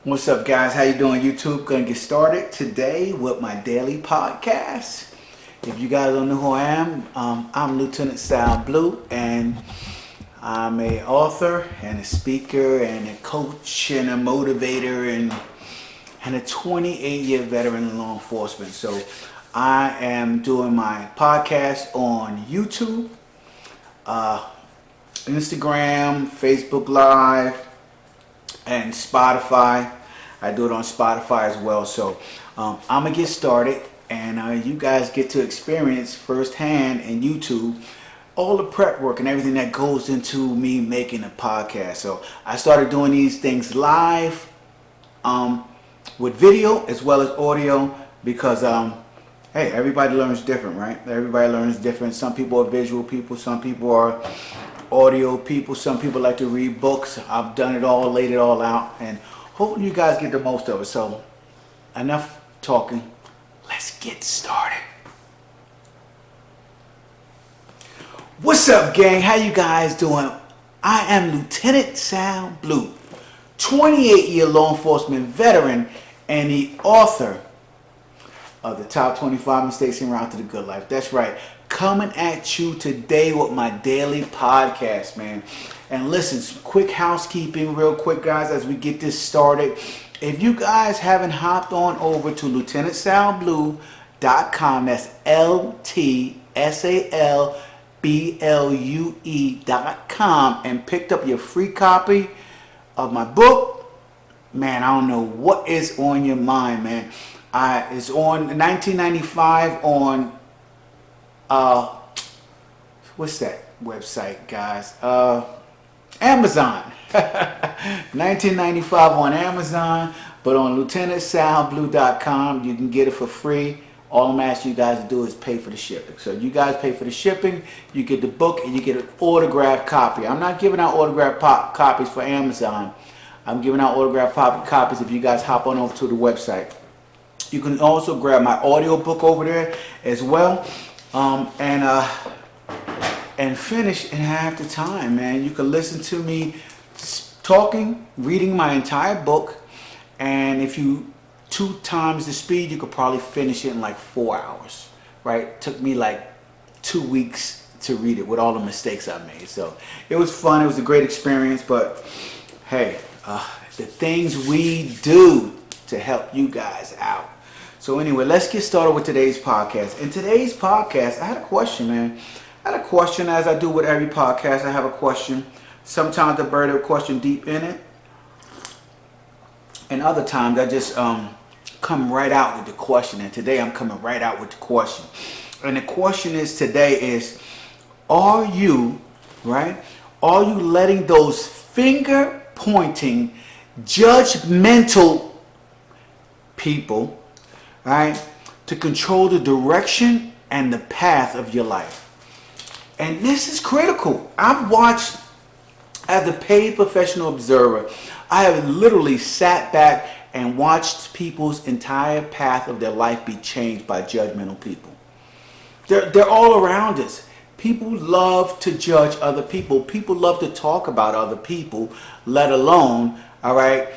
What's up, guys? How you doing, YouTube? Gonna get started today with my daily podcast. If you guys don't know who I am, I'm Lieutenant Sal Blue, and I'm a author and a speaker and a coach and a motivator and a 28-year veteran in law enforcement. So I am doing my podcast on YouTube, Instagram, Facebook Live, and Spotify. I do it on Spotify as well. So I'm gonna get started, and you guys get to experience firsthand in YouTube all the prep work and everything that goes into me making a podcast. So I started doing these things live with video as well as audio because hey, everybody learns different, right? Everybody learns different. Some people are visual people, some people are audio people, some people like to read books. I've done it all, laid it all out, and hopefully you guys get the most of it. So enough talking, let's get started. What's up, gang? How you guys doing? I am Lieutenant Sal Blue, 28-year law enforcement veteran and the author of the top 25 mistakes en route to the good life. That's right, coming at you today with my daily podcast, man. And listen, some quick housekeeping real quick, guys, as we get this started. If you guys haven't hopped on over to lieutenantsalblue.com, that's LTSALBLUE.com, and picked up your free copy of my book, man, I don't know what is on your mind, man. It's on 1995 on what's that website, guys? Amazon. 1995 on Amazon, but on lieutenantsalblue.com you can get it for free. All I'm asking you guys to do is pay for the shipping. So you guys pay for the shipping, you get the book, and you get an autographed copy. I'm not giving out autographed copies for Amazon. I'm giving out autographed copies if you guys hop on over to the website. You can also grab my audio book over there as well, and finish in half the time, man. You can listen to me talking, reading my entire book, and if you 2 times the speed, you could probably finish it in like 4 hours, right? Took me like 2 weeks to read it with all the mistakes I made. So it was fun. It was a great experience, but hey, the things we do to help you guys out. So anyway, let's get started with today's podcast. In today's podcast, I had a question, man. I had a question, as I do with every podcast. I have a question. Sometimes I bury the question deep in it, and other times I just come right out with the question. And today I'm coming right out with the question. And the question is today is, are you letting those finger pointing, judgmental people, right, to control the direction and the path of your life? And this is critical. I've watched, as a paid professional observer, I have literally sat back and watched people's entire path of their life be changed by judgmental people. They're all around us. People love to judge other people. People love to talk about other people, let alone, all right,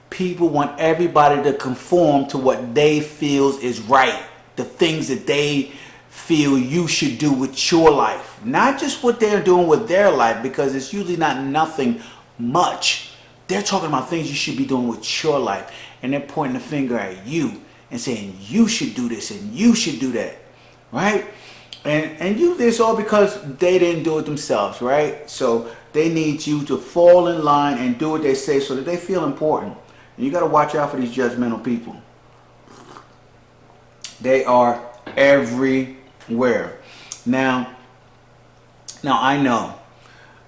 people want everybody to conform to what they feel is right, the things that they feel you should do with your life, not just what they're doing with their life, because it's usually not nothing much. They're talking about things you should be doing with your life, and they're pointing the finger at you and saying you should do this and you should do that, right? And usually it's all because they didn't do it themselves, right? So they need you to fall in line and do what they say so that they feel important. And you got to watch out for these judgmental people. They are everywhere. Now I know,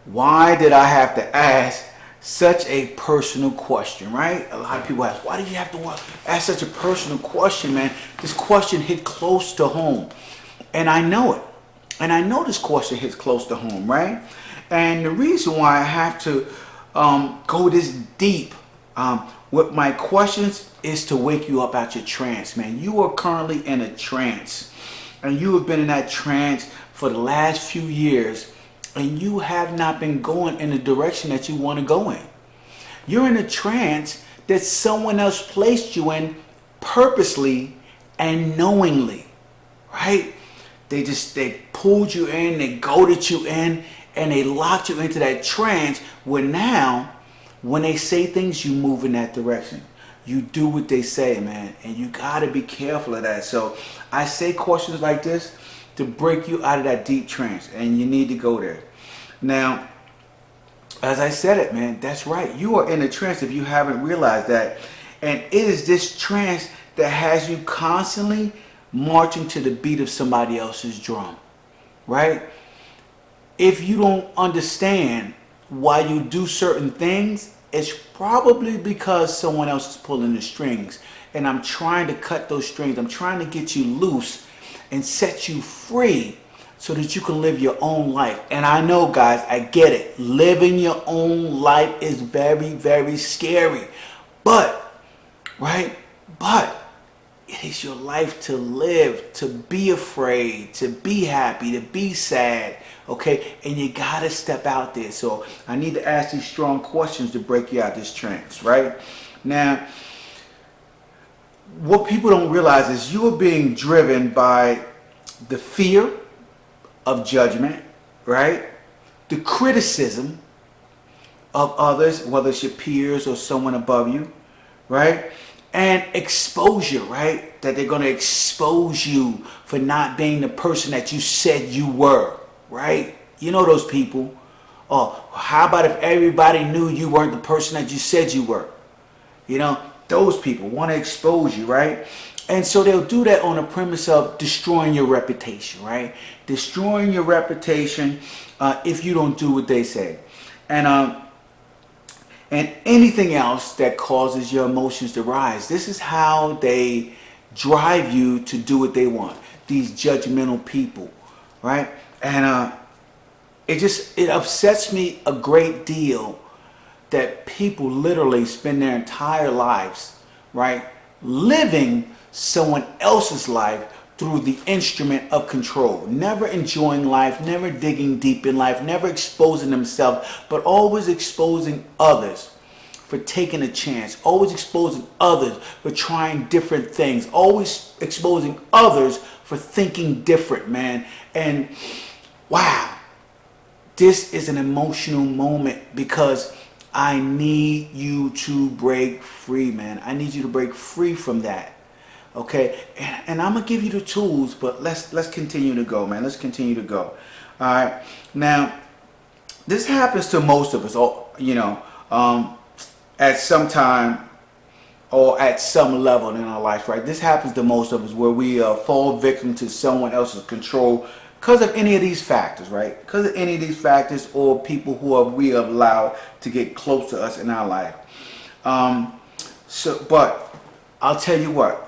why did I have to ask such a personal question, right? A lot of people ask, why do you have to ask such a personal question, man? This question hit close to home. And I know it. And I know this question hits close to home, right? And the reason why I have to go this deep with my questions is to wake you up out your trance, man. You are currently in a trance. And you have been in that trance for the last few years, and you have not been going in the direction that you want to go in. You're in a trance that someone else placed you in purposely and knowingly, right? They pulled you in, they goaded you in, and they locked you into that trance where now, when they say things, you move in that direction. You do what they say, man, and you gotta be careful of that. So I say questions like this to break you out of that deep trance, and you need to go there. Now, as I said it, man, that's right. You are in a trance if you haven't realized that. And it is this trance that has you constantly marching to the beat of somebody else's drum, right? If you don't understand why you do certain things, it's probably because someone else is pulling the strings. And I'm trying to cut those strings. I'm trying to get you loose and set you free so that you can live your own life. And I know, guys, I get it. Living your own life is very, very scary. But, right? But it is your life to live, to be afraid, to be happy, to be sad, okay? And you gotta step out there. So I need to ask these strong questions to break you out this trance, right? Now, what people don't realize is you are being driven by the fear of judgment, right? The criticism of others, whether it's your peers or someone above you, right? And exposure, right? That they're going to expose you for not being the person that you said you were, right? You know those people. Oh, how about if everybody knew you weren't the person that you said you were? You know, those people want to expose you, right? And so they'll do that on the premise of destroying your reputation, right? Destroying your reputation if you don't do what they say. And anything else that causes your emotions to rise. This is how they drive you to do what they want. These judgmental people, right? And it upsets me a great deal that people literally spend their entire lives, right, living someone else's life through the instrument of control, never enjoying life, never digging deep in life, never exposing themselves, but always exposing others for taking a chance, always exposing others for trying different things, always exposing others for thinking different, man. And wow, this is an emotional moment because I need you to break free, man. I need you to break free from that. Okay, and I'm gonna give you the tools, but let's continue to go, man. Let's continue to go. All right. Now, this happens to most of us, you know, at some time or at some level in our life, right? This happens to most of us where we fall victim to someone else's control because of any of these factors, right? Because of any of these factors or people who we have allowed to get close to us in our life. But I'll tell you what.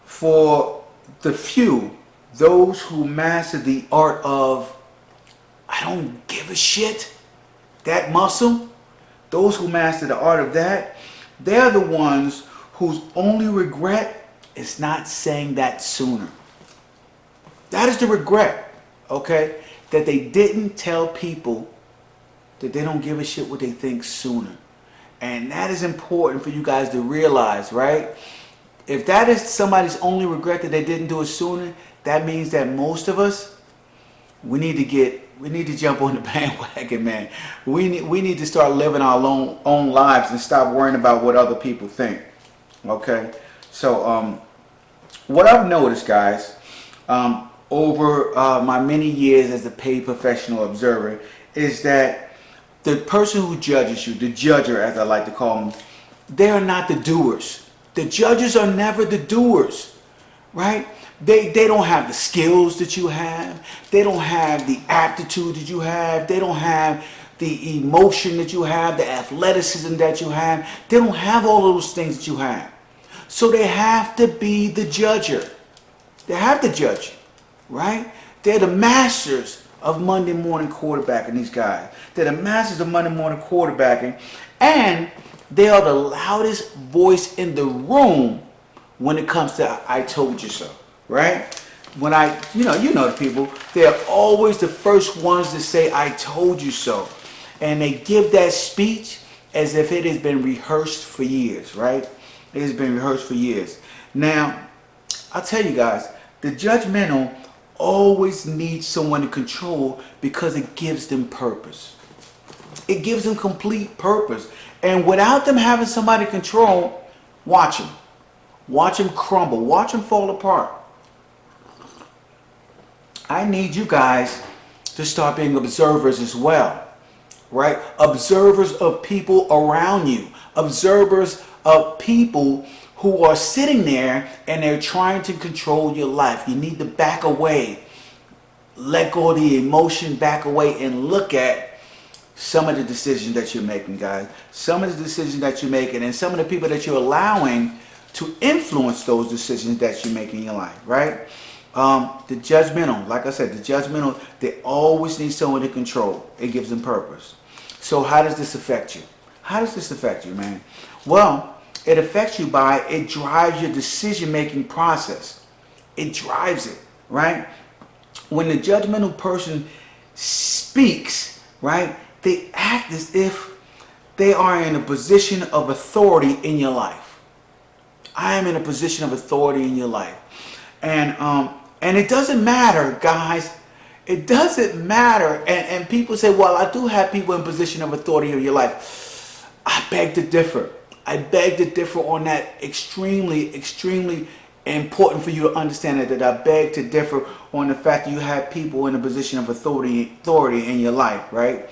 For the few, those who master the art of I don't give a shit, that muscle, those who master the art of that, they're the ones whose only regret is not saying that sooner. That is the regret, okay? That they didn't tell people that they don't give a shit what they think sooner. And that is important for you guys to realize, right? If that is somebody's only regret that they didn't do it sooner, that means that most of us, we need to jump on the bandwagon, man. We need to start living our own lives and stop worrying about what other people think. Okay? So what I've noticed, guys, over my many years as a paid professional observer, is that the person who judges you, the judger as I like to call them, they are not the doers. The judges are never the doers, right? They don't have the skills that you have. They don't have the aptitude that you have. They don't have the emotion that you have, the athleticism that you have. They don't have all those things that you have. So they have to be the judger. They have to judge you, right? They're the masters of Monday morning quarterbacking, these guys. They're the masters of Monday morning quarterbacking. And they are the loudest voice in the room when it comes to I told you so, right? When you know the people, they're always the first ones to say I told you so. And they give that speech as if it has been rehearsed for years, right? It has been rehearsed for years. Now, I'll tell you guys, the judgmental always needs someone to control because it gives them purpose. It gives them complete purpose. And without them having somebody to control, watch them. Watch them crumble. Watch them fall apart. I need you guys to start being observers as well, right? Observers of people around you. Observers of people who are sitting there and they're trying to control your life. You need to back away. Let go of the emotion, back away and look at some of the decisions that you're making, guys. Some of the decisions that you're making and some of the people that you're allowing to influence those decisions that you make in your life, right? The judgmental, like I said, the judgmental, they always need someone to control. It gives them purpose. So how does this affect you? How does this affect you, man? Well, it affects you by, it drives your decision-making process. It drives it, right? When the judgmental person speaks, right, they act as if they are in a position of authority in your life. I am in a position of authority in your life. And it doesn't matter, guys. It doesn't matter. And people say, well, I do have people in position of authority in your life. I beg to differ. I beg to differ on that. Extremely, extremely important for you to understand that I beg to differ on the fact that you have people in a position of authority in your life, right?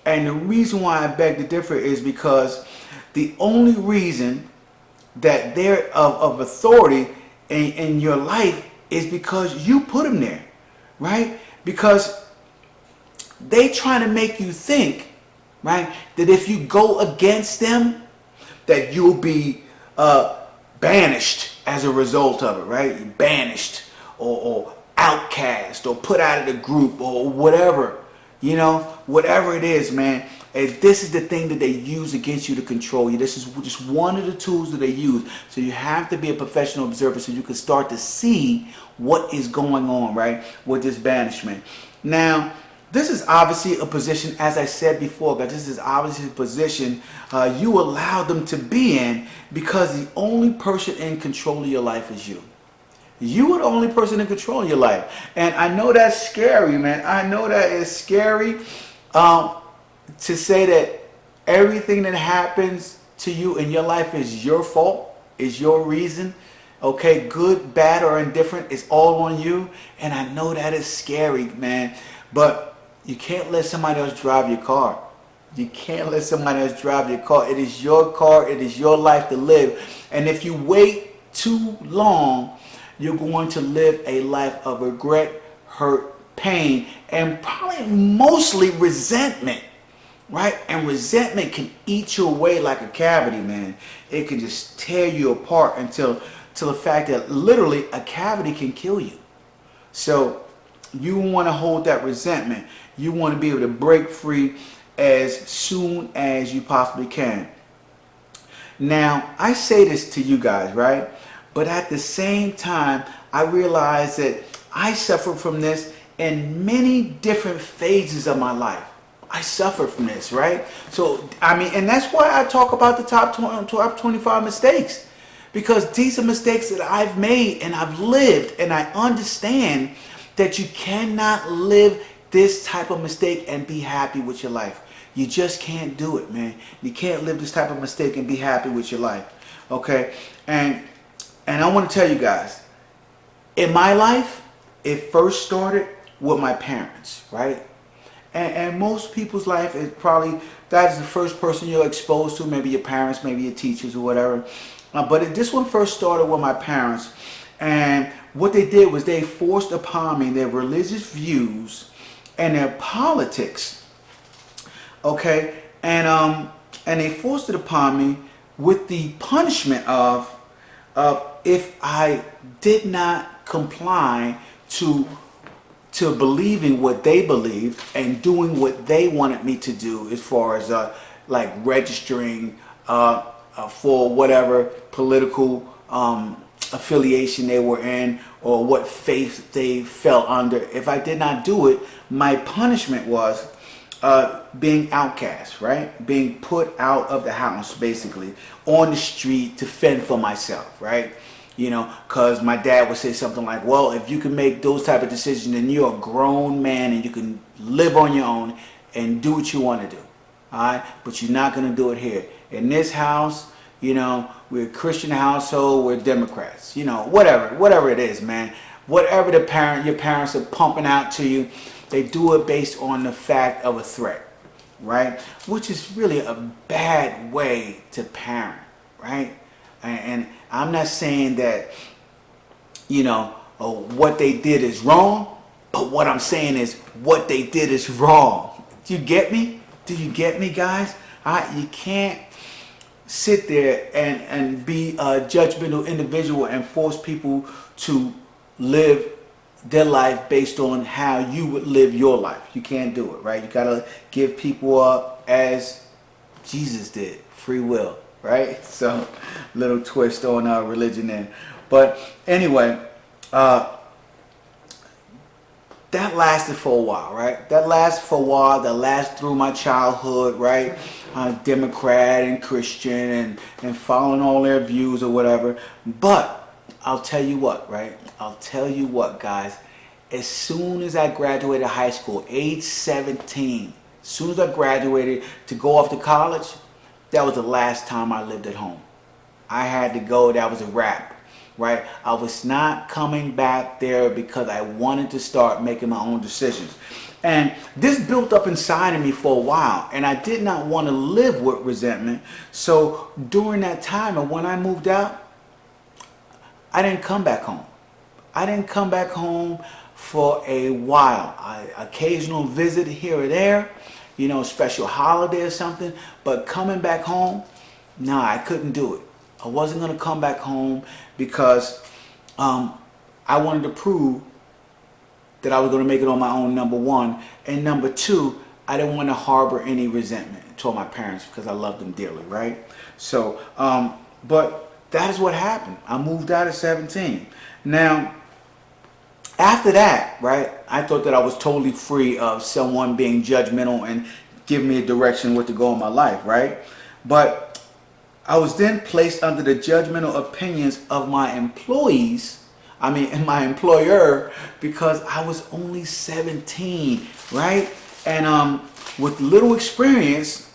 And the reason why I beg to differ is because the only reason that they're of authority in your life is because you put them there, right? Because they trying to make you think, right, that if you go against them, that you'll be banished as a result of it, right? You're banished or outcast or put out of the group or whatever, you know, whatever it is, man. And this is the thing that they use against you to control you. This is just one of the tools that they use. So you have to be a professional observer so you can start to see what is going on, right, with this banishment. Now, this is obviously a position, as I said before, guys, this is obviously a position you allow them to be in because the only person in control of your life is you. You are the only person in control of your life. And I know that's scary, man. I know that is scary to say that everything that happens to you in your life is your fault, is your reason. Okay, good, bad, or indifferent, it's all on you. And I know that is scary, man. But you can't let somebody else drive your car. You can't let somebody else drive your car. It is your car. It is your life to live. And if you wait too long, you're going to live a life of regret, hurt, pain, and probably mostly resentment, right? And resentment can eat you away like a cavity, man. It can just tear you apart until the fact that literally a cavity can kill you. So you want to hold that resentment. You want to be able to break free as soon as you possibly can. Now, I say this to you guys, right? But at the same time, I realize that I suffer from this in many different phases of my life. I suffer from this, right? So, I mean, and that's why I talk about the top 25 mistakes. Because these are mistakes that I've made and I've lived, and I understand that you cannot live this type of mistake and be happy with your life. You just can't do it, man. You can't live this type of mistake and be happy with your life. Okay? And I want to tell you guys, in my life, it first started with my parents, right? And most people's life is probably, that is the first person you're exposed to, maybe your parents, maybe your teachers or whatever. But this one first started with my parents. And what they did was they forced upon me their religious views and their politics. Okay? And they forced it upon me with the punishment of if I did not comply to believing what they believed and doing what they wanted me to do, as far as like registering for whatever political affiliation they were in or what faith they fell under. If I did not do it, my punishment was being outcast, right? Being put out of the house, basically, on the street to fend for myself, right? You know, because my dad would say something like, well, if you can make those type of decisions, then you're a grown man and you can live on your own and do what you want to do, all right? But you're not going to do it here. In this house, you know, we're a Christian household, we're Democrats, you know, whatever it is, man. Whatever your parents are pumping out to you, they do it based on the fact of a threat, right? Which is really a bad way to parent, right? And I'm not saying that, you know, what they did is wrong, but what I'm saying is what they did is wrong. Do you get me? Do you get me, guys? You can't sit there and be a judgmental individual and force people to live their life based on how you would live your life. You can't do it, right? You gotta give people up as Jesus did, free will, right? So, little twist on religion there. But anyway, that lasted for a while, right? That lasted for a while. That lasted through my childhood, right? Democrat and Christian and following all their views or whatever. But I'll tell you what, right? I'll tell you what, guys. As soon as I graduated high school, age 17, as soon as I graduated to go off to college, that was the last time I lived at home. I had to go. That was a wrap, right? I was not coming back there because I wanted to start making my own decisions. And this built up inside of me for a while, and I did not want to live with resentment. So during that time, and when I moved out, I didn't come back home. I didn't come back home for a while. Occasional visit here or there, you know, special holiday or something. But coming back home, nah, I couldn't do it. I wasn't going to come back home because I wanted to prove that I was going to make it on my own, number one. And number two, I didn't want to harbor any resentment toward my parents because I loved them dearly, right? So, but that is what happened. I moved out at 17. Now, after that, right, I thought that I was totally free of someone being judgmental and giving me a direction what to go in my life, right? But I was then placed under the judgmental opinions of my employees, and my employer, because I was only 17, right? And with little experience,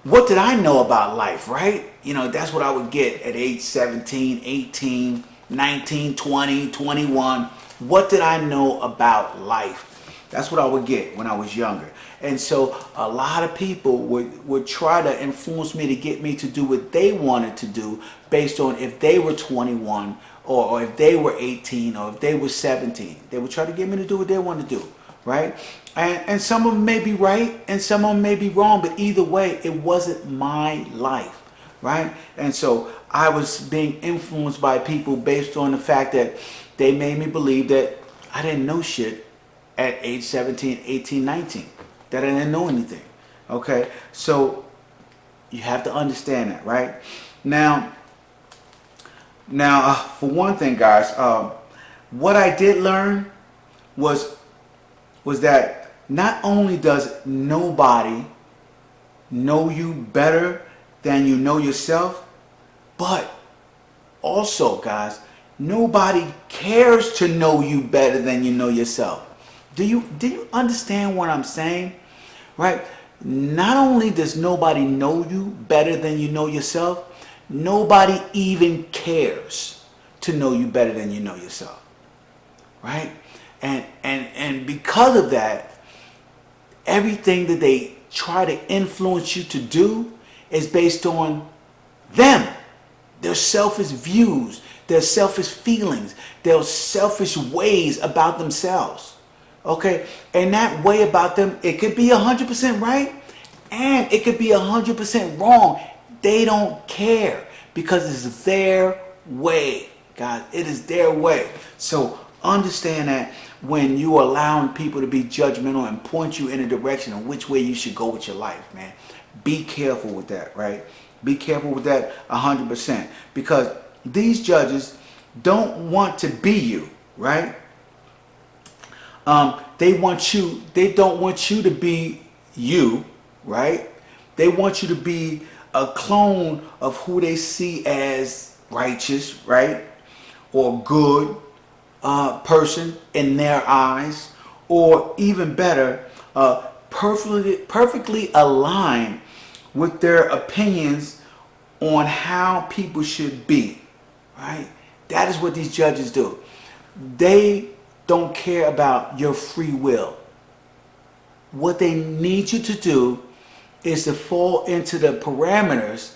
what did I know about life, right? You know, that's what I would get at age 17, 18, 19, 20, 21. What did I know about life? That's what I would get when I was younger. And so a lot of people would try to influence me to get me to do what they wanted to do based on if they were 21 or if they were 18 or if they were 17. They would try to get me to do what they want to do, right? And some of them may be right and some of them may be wrong, but either way, it wasn't my life, right? And so I was being influenced by people based on the fact that they made me believe that I didn't know shit at age 17, 18, 19, that I didn't know anything, okay? So you have to understand that, right? Now, for one thing, guys, what I did learn was that not only does nobody know you better than you know yourself, but also, guys, nobody cares to know you better than you know yourself. Do you understand what I'm saying? Right? Not only does nobody know you better than you know yourself, nobody even cares to know you better than you know yourself. Right? And because of that, everything that they try to influence you to do is based on them, their selfish views, their selfish feelings, their selfish ways about themselves. Okay? And that way about them, it could be 100% right and it could be 100% wrong. They don't care because it's their way, guys. It is their way. So understand that when you are allowing people to be judgmental and point you in a direction of which way you should go with your life, man. Be careful with that, right? Be careful with that 100%. Because these judges don't want to be you, right? They don't want you to be you, right? They want you to be a clone of who they see as righteous, right? Or good person in their eyes, or even better, perfectly aligned with their opinions on how people should be, right? That is what these judges do. They don't care about your free will. What they need you to do is to fall into the parameters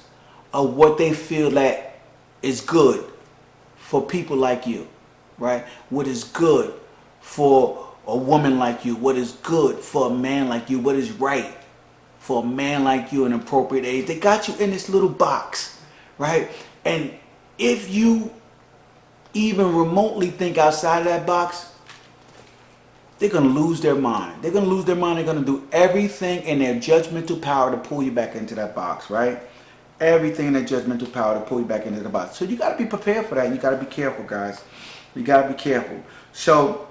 of what they feel that is good for people like you, right? What is good for a woman like you? What is good for a man like you? What is right for a man like you in appropriate age? They got you in this little box, right? And if you even remotely think outside of that box, they're going to lose their mind. They're going to lose their mind. They're going to do everything in their judgmental power to pull you back into that box, right? Everything in their judgmental power to pull you back into the box. So you got to be prepared for that. You got to be careful, guys. You got to be careful. So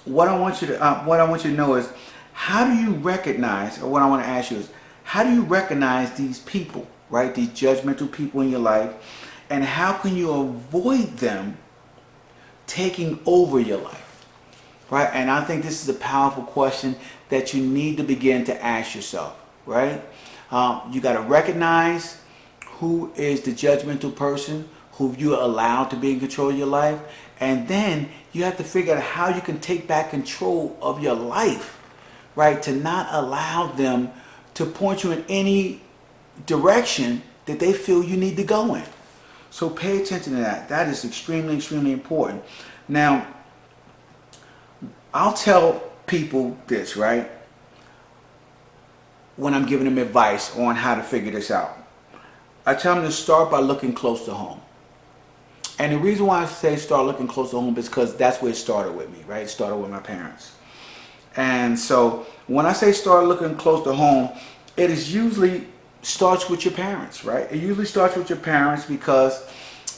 what I want you to know is, how do you recognize, or what I want to ask you is, how do you recognize these people, right? These judgmental people in your life, and how can you avoid them taking over your life? Right? And I think this is a powerful question that you need to begin to ask yourself, right? You got to recognize who is the judgmental person who you allow to be in control of your life. And then you have to figure out how you can take back control of your life, right? To not allow them to point you in any direction that they feel you need to go in. So pay attention to that. That is extremely, extremely important. Now, I'll tell people this, right? When I'm giving them advice on how to figure this out. I tell them to start by looking close to home. And the reason why I say start looking close to home is because that's where it started with me, right? It started with my parents. And so when I say start looking close to home, it is usually starts with your parents, right? It usually starts with your parents because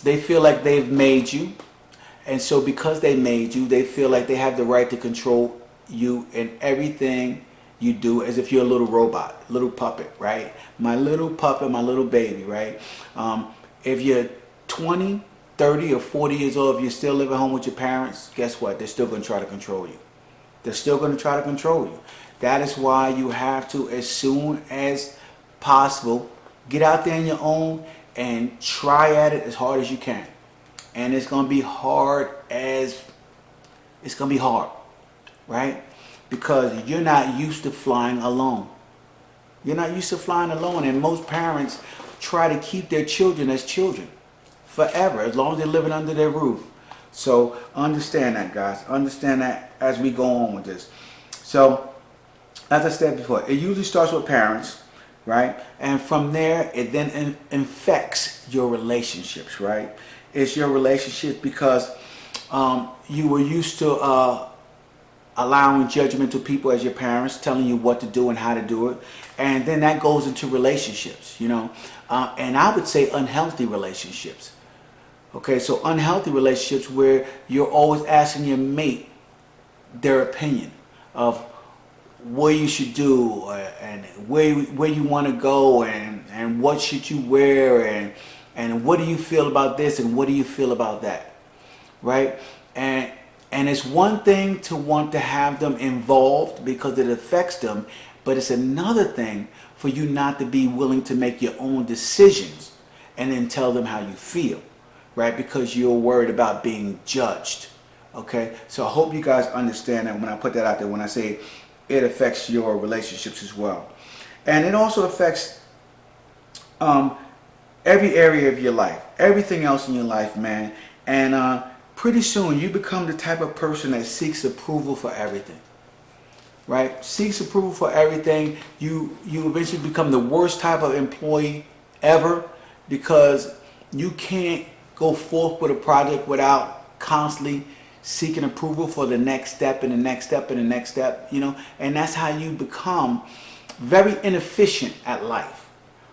they feel like they've made you. And so because they made you, they feel like they have the right to control you in everything you do, as if you're a little robot, little puppet, right? My little puppet, my little baby, right? If you're 20, 30, or 40 years old, if you're still living home with your parents, guess what? They're still going to try to control you. They're still going to try to control you. That is why you have to, as soon as possible, get out there on your own and try at it as hard as you can. And it's going to be hard, right? Because you're not used to flying alone. You're not used to flying alone. And most parents try to keep their children as children forever, as long as they're living under their roof. So understand that, guys. Understand that as we go on with this. So, as I said before, it usually starts with parents, right? And from there, it then infects your relationships, right? It's your relationship because you were used to allowing judgmental people as your parents, telling you what to do and how to do it. And then that goes into relationships, you know. And I would say unhealthy relationships. Okay, so unhealthy relationships where you're always asking your mate their opinion of what you should do and where you want to go and what should you wear and what do you feel about this and what do you feel about that, right? And it's one thing to want to have them involved because it affects them, but it's another thing for you not to be willing to make your own decisions and then tell them how you feel, right? Because you're worried about being judged, okay? So I hope you guys understand that when I put that out there, when I say it affects your relationships as well. And it also affects every area of your life, everything else in your life, man. And pretty soon you become the type of person that seeks approval for everything, right? Seeks approval for everything. You eventually become the worst type of employee ever because you can't go forth with a project without constantly seeking approval for the next step and the next step and the next step, you know. And that's how you become very inefficient at life,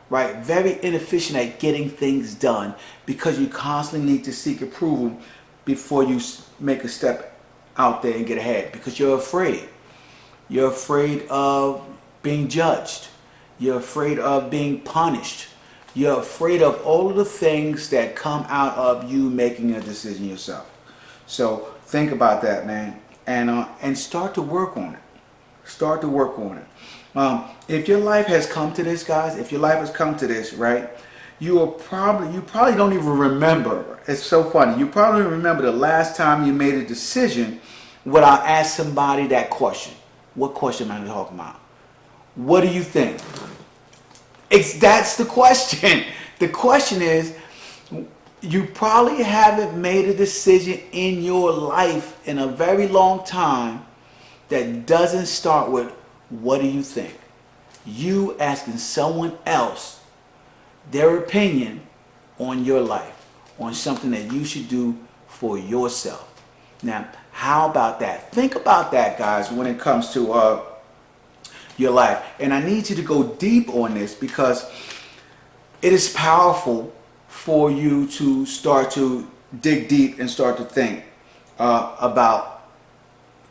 right? Very inefficient at getting things done because you constantly need to seek approval before you make a step out there and get ahead because you're afraid. You're afraid of being judged. You're afraid of being punished. You're afraid of all of the things that come out of you making a decision yourself. So think about that, man, and start to work on it. Start to work on it. If your life has come to this, guys, if your life has come to this, right, you probably don't even remember. It's so funny. You probably remember the last time you made a decision without asking somebody that question. What question am I talking about? What do you think? That's the question. The question is, you probably haven't made a decision in your life in a very long time that doesn't start with, what do you think? You asking someone else their opinion on your life, on something that you should do for yourself. Now, how about that? Think about that, guys, when it comes to your life. And I need you to go deep on this, because it is powerful for you to start to dig deep and start to think about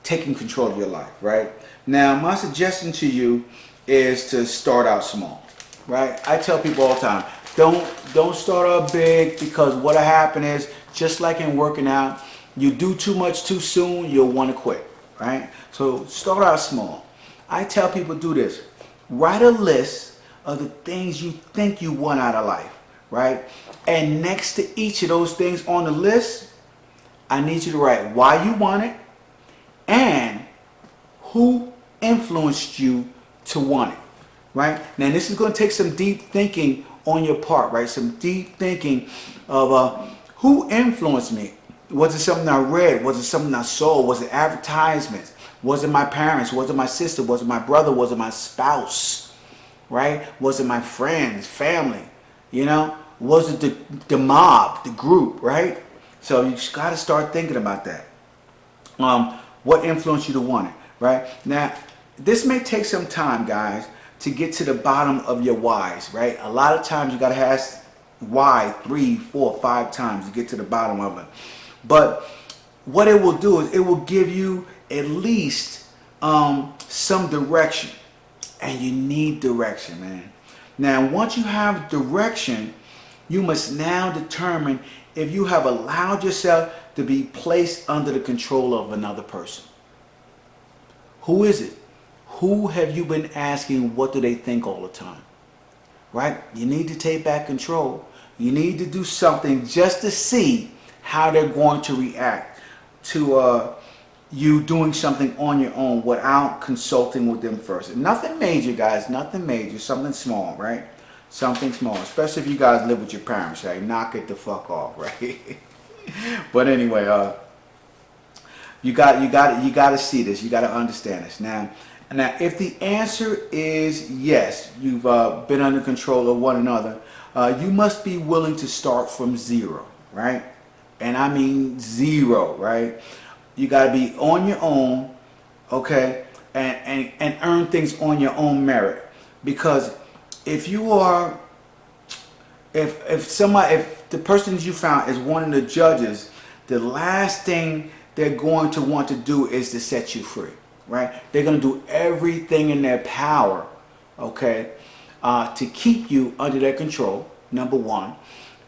taking control of your life, right? Now, my suggestion to you is to start out small, right? I tell people all the time, don't start out big, because what'll happen is, just like in working out, you do too much too soon, you'll want to quit, right? So start out small. I tell people, do this. Write a list of the things you think you want out of life, right? And next to each of those things on the list, I need you to write why you want it and who influenced you to want it, right? Now, this is going to take some deep thinking on your part, right? Some deep thinking of who influenced me. Was it something I read? Was it something I saw? Was it advertisements? Was it my parents? Was it my sister? Was it my brother? Was it my spouse? Right? Was it my friends, family? You know? Was it the mob, the group, right? So you just got to start thinking about that. What influenced you to want it, right? Now, this may take some time, guys, to get to the bottom of your whys, right? A lot of times you got to ask why 3, 4, 5 times to get to the bottom of it. But what it will do is it will give you at least some direction. And you need direction, man. Now, once you have direction, you must now determine if you have allowed yourself to be placed under the control of another person. Who is it? Who have you been asking what do they think all the time? Right? You need to take back control. You need to do something just to see how they're going to react to you doing something on your own without consulting with them first. Nothing major, guys. Nothing major. Something small, right? Something small. Especially if you guys live with your parents, right? Knock it the fuck off, right? But anyway, you got to see this. You got to understand this. Now, if the answer is yes, you've been under control of one another, you must be willing to start from zero, right? And I mean zero, right? You got to be on your own, okay, and earn things on your own merit. Because if you are, if the person you found is one of the judges, the last thing they're going to want to do is to set you free, right? They're going to do everything in their power, okay, to keep you under their control, number one.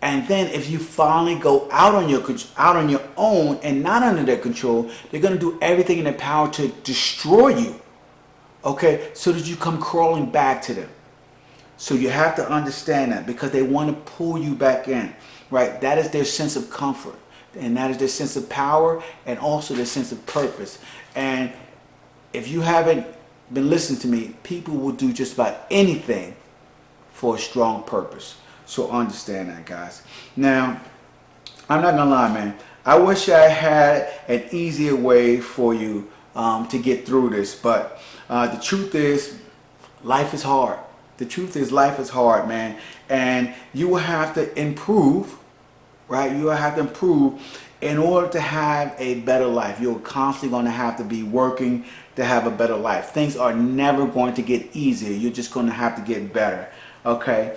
And then if you finally go out on your own and not under their control, they're going to do everything in their power to destroy you, okay, so that you come crawling back to them. So you have to understand that, because they want to pull you back in, right? That is their sense of comfort, and that is their sense of power, and also their sense of purpose. And if you haven't been listening to me, people will do just about anything for a strong purpose. So understand that, guys. Now, I'm not gonna lie, man. I wish I had an easier way for you to get through this, but the truth is, life is hard. The truth is, life is hard, man, and you will have to improve, right? You will have to improve in order to have a better life. You're constantly going to have to be working to have a better life. Things are never going to get easier. You're just going to have to get better, okay?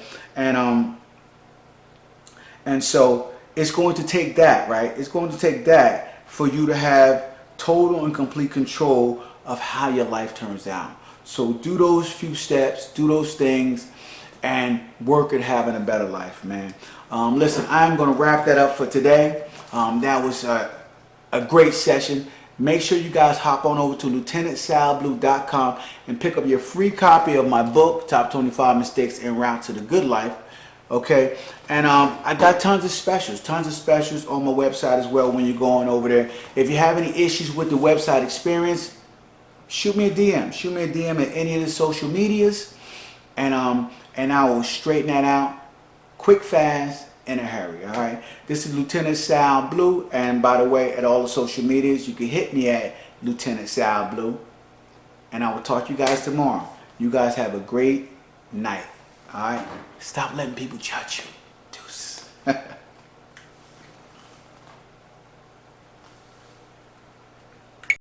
And so it's going to take that, right? It's going to take that for you to have total and complete control of how your life turns out. So do those few steps, do those things, and work at having a better life, man. Listen, I'm going to wrap that up for today. That was a great session. Make sure you guys hop on over to lieutenantsalblue.com and pick up your free copy of my book, Top 25 Mistakes En Route to the Good Life. Okay, and I got tons of specials on my website as well when you're going over there. If you have any issues with the website experience, shoot me a DM at any of the social medias, and I will straighten that out quick, fast, in a hurry. All right, this is Lieutenant Sal Blue, and by the way, at all the social medias you can hit me at Lieutenant Sal Blue, and I will talk to you guys tomorrow. You guys have a great night. All right, stop letting people judge you. Deuce.